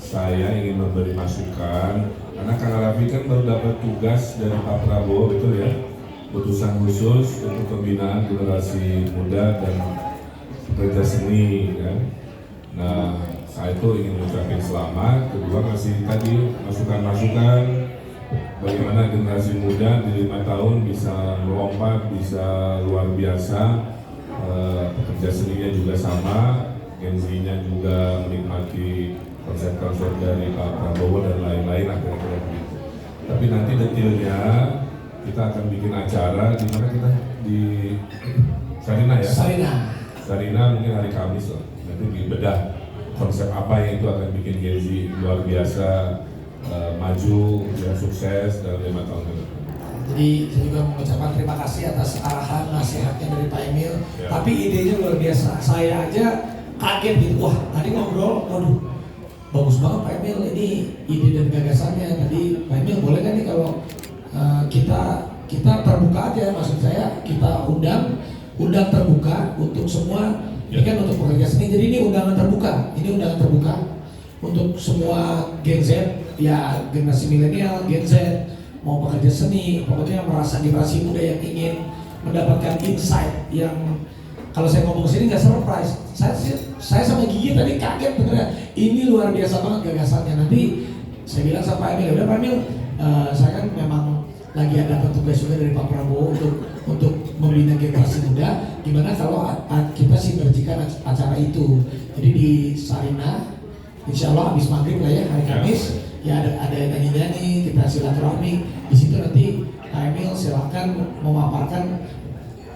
Saya ingin memberi masukan karena Kang Raffi kan baru dapat tugas dari Pak Prabowo, betul ya, putusan khusus untuk pembinaan generasi muda dan pekerja seni kan. Nah, saya itu ingin mengucapkan selamat. Kedua, masih tadi masukan-masukan bagaimana generasi muda di 5 tahun bisa melompat, bisa luar biasa. Pekerja seninya juga sama, Gen Z-nya juga menikmati konsep-konsep dari Pak Prabowo dan lain-lain, akhirnya begitu. Tapi nanti detailnya kita akan bikin acara di mana kita di Sarina ya. Sarina mungkin hari Kamis lah. Nanti dibedah konsep apa yang itu akan bikin Gen Z luar biasa, maju, ya, sukses dalam 5 tahun ke depan. Jadi saya juga mengucapkan terima kasih atas arahan nasihatnya dari Pak Emil. Ya. Tapi idenya luar biasa. Saya aja kaget gitu. Wah, tadi ngobrol, waduh, bagus banget Pak Emil. Ini ide dan gagasannya. Tadi Pak Emil boleh kan nih kalau kita terbuka aja. Maksud saya kita undang terbuka untuk semua. Ini kan untuk pekerja seni. Jadi ini undangan terbuka. Ini undangan terbuka untuk semua Gen Z, ya generasi milenial, Gen Z, mau pekerja seni, pokoknya merasa generasi muda yang ingin mendapatkan insight yang kalau saya ngomong sini nggak surprise. Saya sama Gigi tadi kaget beneran. Ini luar biasa banget gagasannya. Nanti saya bilang sama Pak Emil, udah Pak Emil, saya kan memang lagi ada petugas juga dari Pak Prabowo untuk membina generasi muda. Gimana kalau kita sinergikan acara itu? Jadi di Sarina, insya Allah habis maghrib lah ya, hari Kamis. Ya ada yang nyanyi-nyanyi, kita silaturahmi. Di situ nanti Pak Emil silakan memaparkan.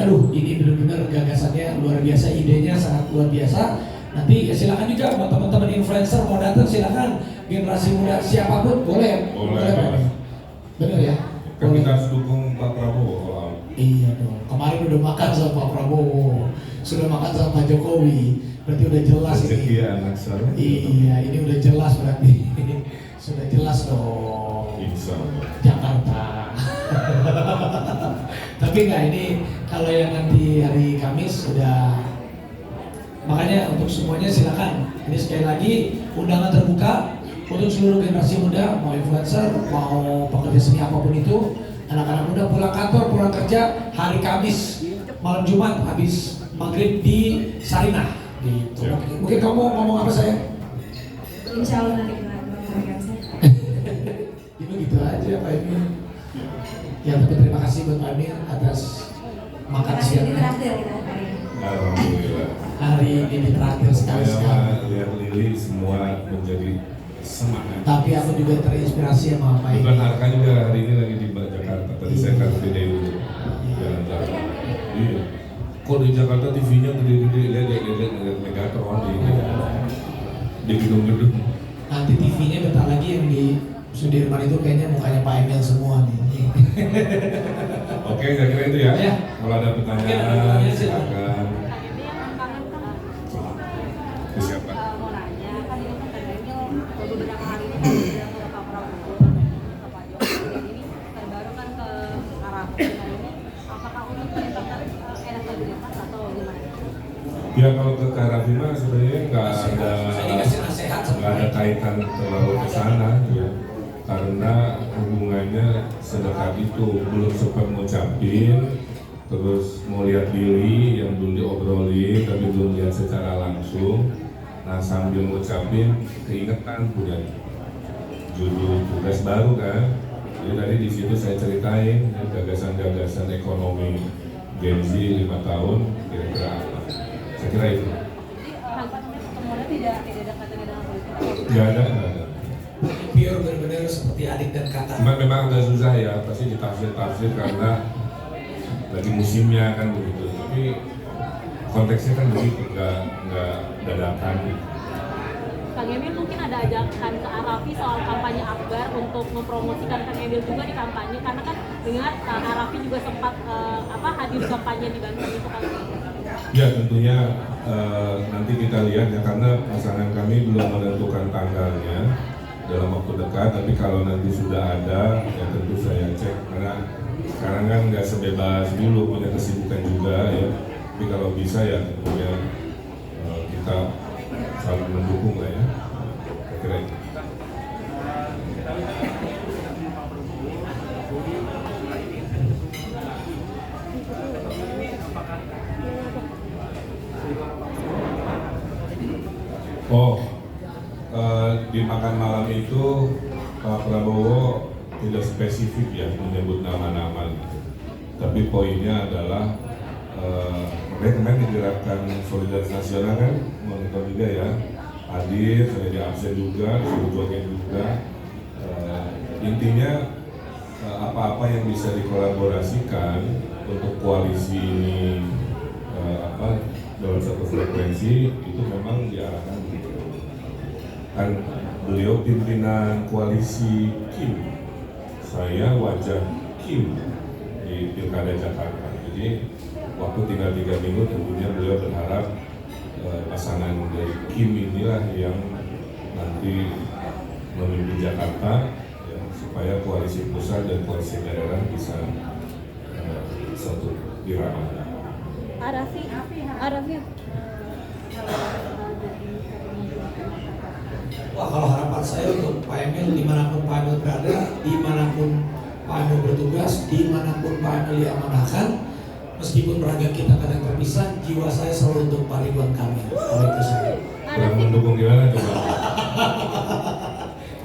Aduh, ini benar-benar gagasannya luar biasa, idenya sangat luar biasa. Nanti ya silakan juga buat teman-teman influencer mau datang, silakan. Generasi muda siapapun boleh. Benar ya? Kan kita harus dukung Pak Prabowo. Iya dong. Kemarin udah makan sama Pak Prabowo, sudah makan sama Pak Jokowi. Berarti udah jelas ini. Anak saya. Iya, ini udah jelas berarti. Sudah jelas dong. Insya Allah. Jakarta. Tapi enggak, ini kalau yang nanti hari Kamis sudah. Makanya untuk semuanya silakan. Ini sekali lagi undangan terbuka untuk seluruh generasi muda, mau influencer, mau pekerja seni apapun itu, anak-anak muda pulang kantor, pulang kerja hari Kamis, malam Jumat habis maghrib di Sarina. Gitu. Ya. Mungkin kamu ngomong apa saya? Insya Allah nanti kita memberikan saya. Itu gitu aja Pak Emil. Ya tapi terima kasih buat Pak Emil atas makan siang. Ini terakhir kita hari ini. Alhamdulillah. Hari ini terakhir sekali. Lihat Lili semua menjadi semangat. Tapi aku juga terinspirasi sama Pak Emil. Bukan Arka juga hari ini lagi di Jakarta. Tadi saya kan gede dulu jalan-jalan. Iya. Kok di Jakarta TV-nya gede-gede, lihat Megatron di gedung-gedung. Nanti TV-nya bentar lagi yang di Sudirman itu kayaknya mukanya Pak Emil semua nih. Oke, saya kira itu ya. Ya. Kalau ada pertanyaan, silakan. Siapa? Mau nanya, kan ini kan Pak Emil beberapa hari ini kan bilang ke Pak Prabowo, ke Pak Jokowi, dan ini terbaru kan ke arah ini. Apakah untuk meningkatkan elektabilitas atau gimana? Ya kalau ke Raffi mah sebenarnya nggak ada kaitan terlalu ke sana ya, karena hubungannya sedekat itu, belum sempat ngucapin, terus mau lihat Billy yang belum diobrolin tapi belum lihat secara langsung. Nah sambil ngucapin keingetan punya judul tugas baru kan. Jadi tadi di situ saya ceritain ya, gagasan-gagasan ekonomi Gen Z 5 tahun kira-kira apa. Saya kira itu. Pertemuannya tidak ada kaitannya dengan politik. Nggak ada. Pure benar-benar seperti adik dan kakak. Cuma memang agak susah ya, pasti ditafsir karena lagi musimnya kan begitu. Tapi konteksnya kan begitu, nggak dadakan. Kang Emil mungkin ada ajakan ke Arafi soal kampanye akbar untuk mempromosikan Kang Emil juga di kampanye, karena kan dengar Kang Arafi juga sempat hadir kampanye di Banten itu kan. Ya tentunya nanti kita lihat ya, karena pasangan kami belum menentukan tanggalnya dalam waktu dekat, tapi kalau nanti sudah ada ya tentu saya cek, karena sekarang kan nggak sebebas dulu, punya kesibukan juga ya, tapi kalau bisa ya tentunya kita saling mendukung lah ya. di makan malam itu Pak Prabowo tidak spesifik ya menyebut nama-nama gitu. Tapi poinnya adalah mereka kemarin digerakkan Solidaritas Nasional kan, monitor juga ya, hadir, saya di absen juga, disuruh joget juga. Intinya apa-apa yang bisa dikolaborasikan untuk koalisi ini dalam satu frekuensi itu memang diarahkan gitu. Kan beliau pimpinan koalisi Kim, saya wajah Kim di Pilkada Jakarta. Jadi waktu tinggal 3 minggu tentunya beliau berharap pasangan dari Kim inilah yang nanti memimpin Jakarta ya, supaya koalisi pusat dan koalisi daerah bisa satu dirama. Arafi. Wah, kalau harapan saya untuk Pak Emil, dimanapun Pak Emil berada, dimanapun Pak Emil bertugas, dimanapun Pak Emil diamanahkan, meskipun raga kita kadang terpisah, jiwa saya selalu untuk Pak Ridwan Kamil. Kalau itu saya. Kurang mendukung gimana coba?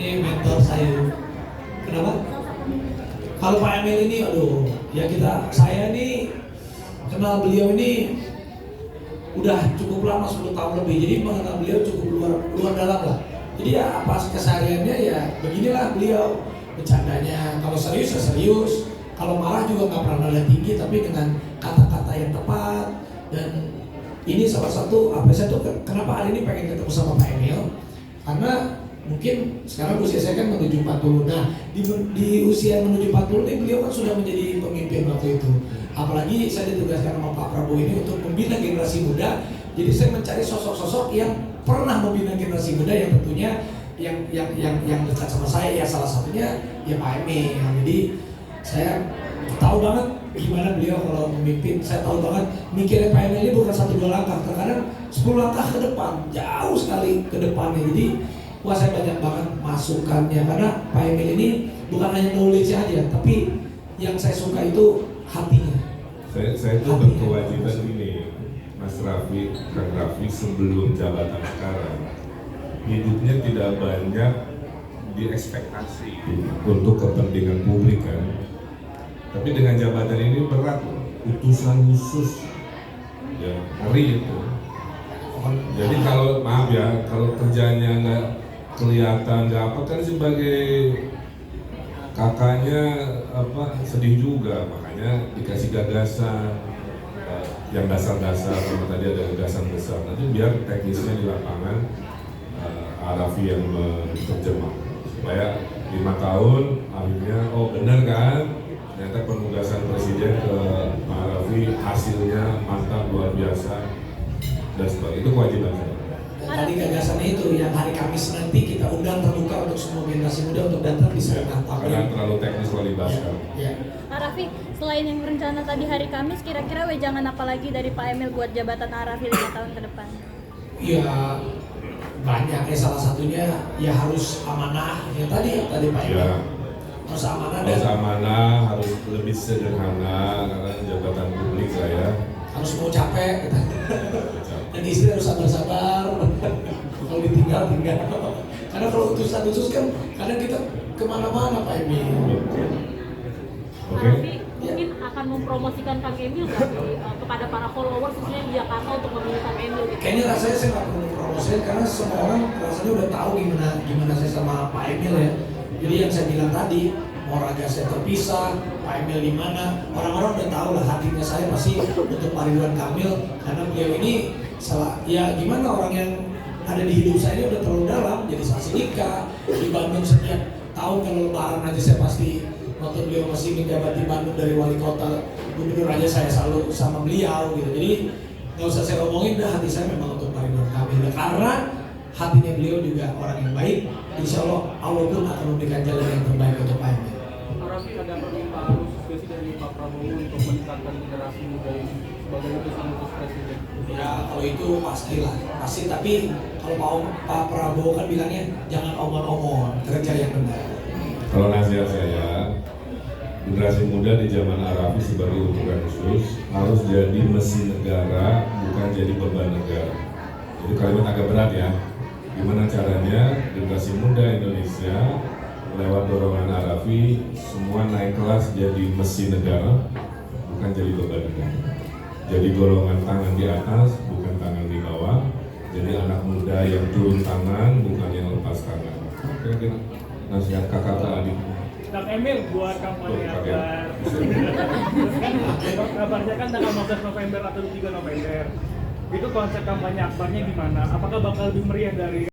Ini mentor saya. Kenapa? Kalau Pak Emil ini, aduh, ya saya ini kenal beliau ini udah cukup lama, 10 tahun lebih. Jadi mengenal beliau cukup luar dalam lah. Jadi ya apa kesehariannya ya beginilah beliau, bercandanya. Kalau serius ya serius, kalau marah juga nggak pernah nada tinggi, tapi dengan kata-kata yang tepat. Dan ini salah satu apa saya tuh kenapa hari ini pengen ketemu sama Pak Emil, karena mungkin sekarang usia saya kan menuju 40. Nah di usia menuju 40 ini beliau kan sudah menjadi pemimpin waktu itu. Apalagi saya ditugaskan sama Pak Prabowo ini untuk membina generasi muda. Jadi saya mencari sosok-sosok yang pernah membina generasi muda yang tentunya yang dekat sama saya, ya salah satunya ya Pak Emil. Jadi saya tahu banget gimana beliau kalau memimpin. Saya tahu banget mikirnya Pak Emil ini bukan 1-2 langkah, terkadang 10 langkah ke depan, jauh sekali ke depannya. Jadi wah, saya banyak banget masukannya, karena Pak Emil ini bukan hanya knowledge aja, tapi yang saya suka itu hatinya. Saya itu berkewajiban ini, Mas Raffi, Kang Raffi, sebelum jabatan sekarang hidupnya tidak banyak diekspektasi untuk kepentingan publik kan. Tapi dengan jabatan ini berat, utusan khusus, ya ngeri itu. Jadi kalau maaf ya, kalau kerjanya nggak kelihatan nggak apa, kan sebagai kakaknya sedih juga, makanya dikasih gagasan yang dasar-dasar. Sama tadi ada gagasan besar, nanti biar teknisnya di lapangan Arafi yang menerjemah supaya 5 tahun akhirnya oh benar kan, ternyata penugasan presiden ke Pak Arafi hasilnya mantap luar biasa dan sebagainya. Itu kewajiban saya. Tadi gagasannya itu yang hari Kamis nanti kita undang terbuka untuk semua generasi muda untuk datang bisa menantang. Karena terlalu teknis kalau dibahaskan. Ya. Pak Raffi, selain yang rencana tadi hari Kamis, kira-kira wejangan apa lagi dari Pak Emil buat jabatan Arafi 5 tahun ke depan? Ya banyak ya, salah satunya ya harus amanah. Ya tadi Pak Emil. Ya. Harus amanah Harus amanah, harus lebih sederhana karena jabatan publik saya. Harus mau capek. Dan istri harus sabar-sabar. Kalau ditinggal. Karena kalau utusan khusus kan kadang kita kemana-mana Pak Emil. Oke. Arafi mungkin akan mempromosikan Kang Emil nggak kepada para followers khususnya di Jakarta untuk memilih Kang Emil? Kayaknya rasanya saya nggak perlu promosikan karena semua orang rasanya udah tahu gimana saya sama Pak Emil ya. Jadi yang saya bilang tadi, mau raga saya terpisah, Pak Emil di mana, orang-orang udah tahu lah hatinya saya pasti untuk Pak Ridwan Kamil, karena beliau ini salah ya gimana, orang yang ada di hidup saya ini udah terlalu dalam. Jadi saksi nikah di Bandung setiap tahun kalau lebaran aja saya pasti, waktu beliau masih menjabat di Bandung dari wali kota gubernur aja saya selalu sama beliau gitu. Jadi nggak usah saya omongin, dah hati saya memang untuk Pak Ridwan Kamil karena hatinya beliau juga orang yang baik. Insya Allah pun akan memberikan jalan yang terbaik untuk Pak Emil. Arafi, ada permintaan khusus dari Pak Prabowo untuk meningkatkan generasi muda ini sebagai utusan presiden? Ya kalau itu pasti, tapi kalau Pak Prabowo kan bilangnya jangan omong-omong, kerja yang benar. Kalau nasihat saya, generasi muda di zaman Arafi sebagai utusan khusus harus jadi mesin negara, bukan jadi beban negara. Jadi kalimat agak berat ya. Gimana caranya generasi muda Indonesia lewat dorongan Arafi semua naik kelas jadi mesin negara, bukan jadi beban negara. Jadi golongan tangan di atas, bukan tangan di bawah. Jadi anak muda yang turun tangan, bukan yang lepas tangan. Oke, nasihat kakak ke adik. Kang Emil buat kampanye Tuh, akbar. Terus kan kabarnya kan tanggal 15 November atau 3 November. Itu konsep kampanye akbarnya gimana? Apakah bakal lebih meriah dari